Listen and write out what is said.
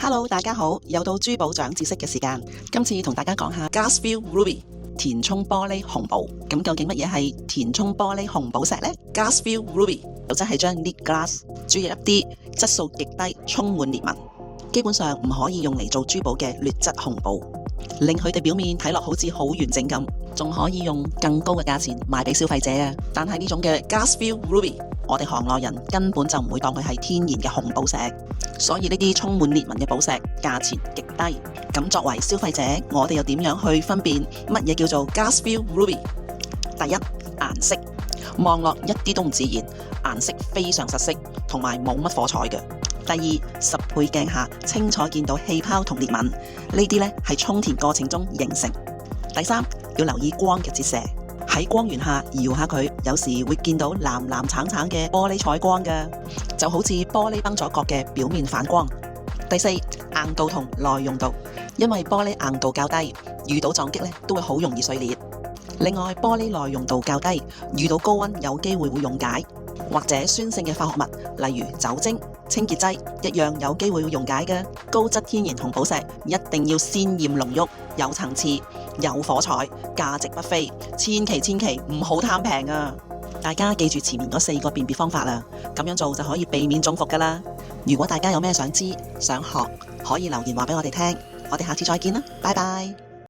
Hello， 大家好，又到珠寶長知識嘅時間。今次同大家講下 Gasfield Ruby 填充玻璃紅寶。咁究竟乜嘢係填充玻璃紅寶石呢？ Gasfield Ruby 就真係將 Lead Glass 注入一啲質素極低、充滿裂紋，基本上唔可以用嚟做珠寶嘅劣質紅寶，令佢哋表面睇落好似好完整咁，仲可以用更高嘅價錢賣俾消費者啊！但係呢種嘅 Gasfield Ruby， 我哋行內人根本就唔會當佢係天然嘅紅寶石，所以呢啲充滿裂紋嘅寶石價錢極低。咁作為消費者，我哋又點樣去分辨乜嘢叫做 Gasfield Ruby？ 第一，顏色望落一啲都唔自然，顏色非常實色，同埋冇乜火彩嘅。第二，10倍鏡下清楚見到氣泡同裂紋，呢啲呢係充填過程中形成。第三，要留意光嘅折射，喺光源下搖下佢，有時會見到藍藍橙橙嘅玻璃彩光嘅，就好似玻璃崩咗角嘅表面反光。第四，硬度同耐用度，因為玻璃硬度較低，遇到撞擊呢都會好容易碎裂。另外，玻璃耐用度較低，遇到高溫有機會溶解，或者酸性嘅化學物，例如酒精、清潔劑，一樣有機會溶解嘅。高質天然紅寶石一定要鮮豔濃郁、有層次、有火彩，價值不菲，千祈唔好貪平啊！大家記住前面嗰4個辨別方法啦，咁樣做就可以避免中伏噶啦。如果大家有咩想知、想學，可以留言話俾我哋聽，我哋下次再見啦，拜拜。